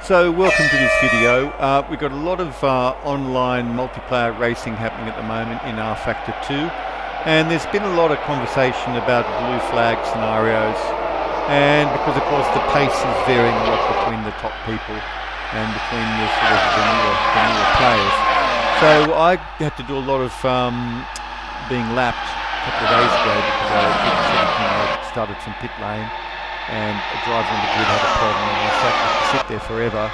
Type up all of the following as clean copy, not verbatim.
So welcome to this video. We've got a lot of online multiplayer racing happening at the moment in rFactor 2, and there's been a lot of conversation about blue flag scenarios, and because of course the pace is varying a lot between the top people and between the sort of the newer players. So I had to do a lot of being lapped a couple of days ago because I started from pit lane, and a driver on the grid had a problem and I sit there forever.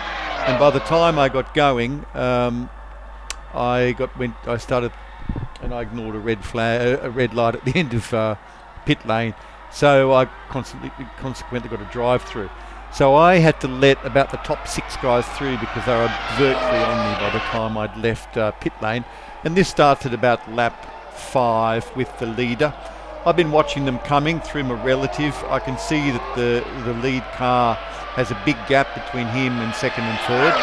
And by the time I got going, I started and I ignored a red light at the end of pit lane, so I consequently got a drive through. So I had to let about the top 6 guys through because they were virtually on me by the time I'd left pit lane, and this started about lap 5 with the leader. I've been watching them coming through my relative. I can see that the lead car has a big gap between him and second and third,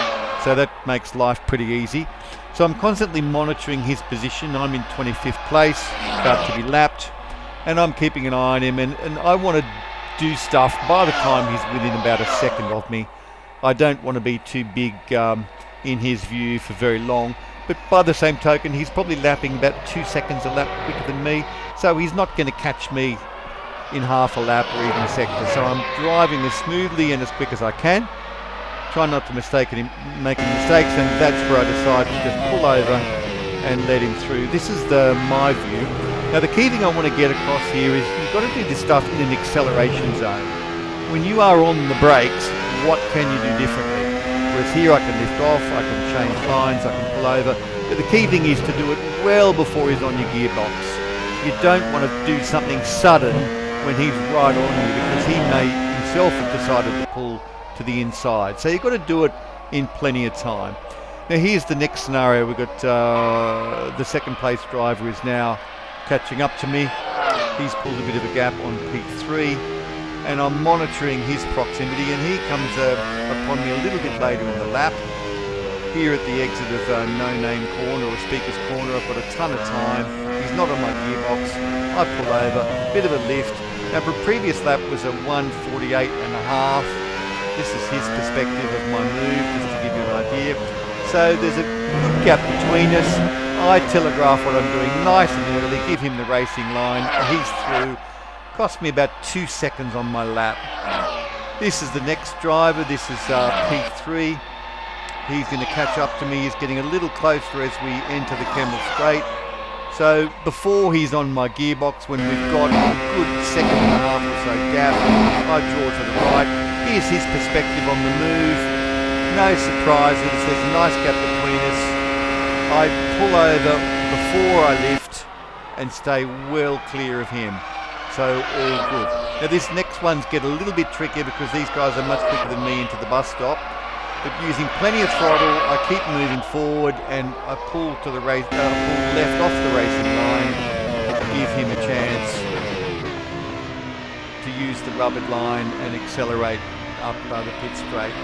so that makes life pretty easy. So I'm constantly monitoring his position. I'm in 25th place, about to be lapped, and I'm keeping an eye on him, and I want to do stuff by the time he's within about a second of me. I don't want to be too big in his view for very long, but by the same token he's probably lapping about 2 seconds a lap quicker than me, so he's not going to catch me in half a lap or even a second. So I'm driving as smoothly and as quick as I can, try not to make any mistakes, and that's where I decide to just pull over and let him through. This is my view. Now the key thing I want to get across here is you've got to do this stuff in an acceleration zone. When you are on the brakes, what can you do differently? Whereas here I can lift off, I can change lines, I can pull over, but the key thing is to do it well before he's on your gearbox. You don't want to do something sudden when he's right on you, because he may himself have decided to pull to the inside. So you've got to do it in plenty of time. Now here's the next scenario. We've got the second place driver is now catching up to me. He's pulled a bit of a gap on P3, and I'm monitoring his proximity, and he comes upon me a little bit later in the lap. Here at the exit of No Name Corner or Speaker's Corner, I've got a ton of time. He's not on my gearbox. I pull over, bit of a lift. Now the previous lap was a 1:48.5. This is his perspective of my move, just to give you an idea. So there's a good gap between us. I telegraph what I'm doing nice and early, give him the racing line, he's through. Cost me about 2 seconds on my lap. This is the next driver, this is P3. He's going to catch up to me, he's getting a little closer as we enter the Kemmel Straight. So before he's on my gearbox, when we've got a good second and a half or so gap, I draw to the right. Here's his perspective on the move. No surprises, there's a nice gap between us. I pull over before I lift and stay well clear of him. So all good. Now this next one's get a little bit trickier because these guys are much quicker than me into the bus stop. But using plenty of throttle, I keep moving forward and I pull to the pull left off the racing line to give him a chance to use the rubbered line and accelerate up the pit straight.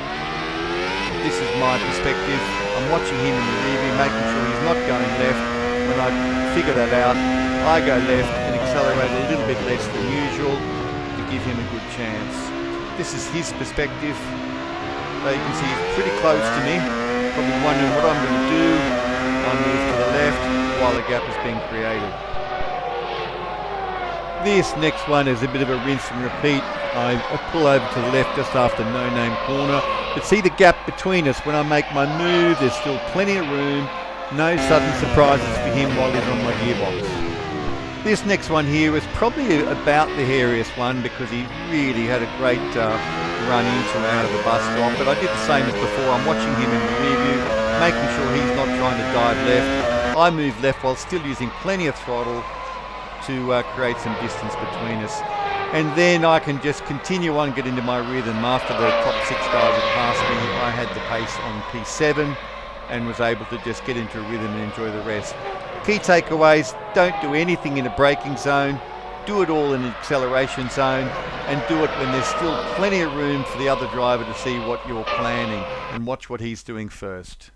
This is my perspective. I'm watching him in the rear view, making sure he's not going left. When I figure that out, I go left and accelerate a little bit less than usual to give him a good chance. This is his perspective. So you can see he's pretty close to me, probably wondering what I'm going to do. I move to the left while the gap is being created. This next one is a bit of a rinse and repeat. I pull over to the left just after No Name Corner, but see the gap between us. When I make my move, there's still plenty of room, no sudden surprises for him while he's on my gearbox. This next one here is probably about the hairiest one because he really had a great run into and out of the bus stop, but I did the same as before. I'm watching him in the rear view, making sure he's not trying to dive left. I move left while still using plenty of throttle to create some distance between us. And then I can just continue on, get into my rhythm. After the top 6 guys had passed me, I had the pace on P7 and was able to just get into a rhythm and enjoy the rest. Key takeaways: don't do anything in a braking zone, do it all in an acceleration zone, and do it when there's still plenty of room for the other driver to see what you're planning, and watch what he's doing first.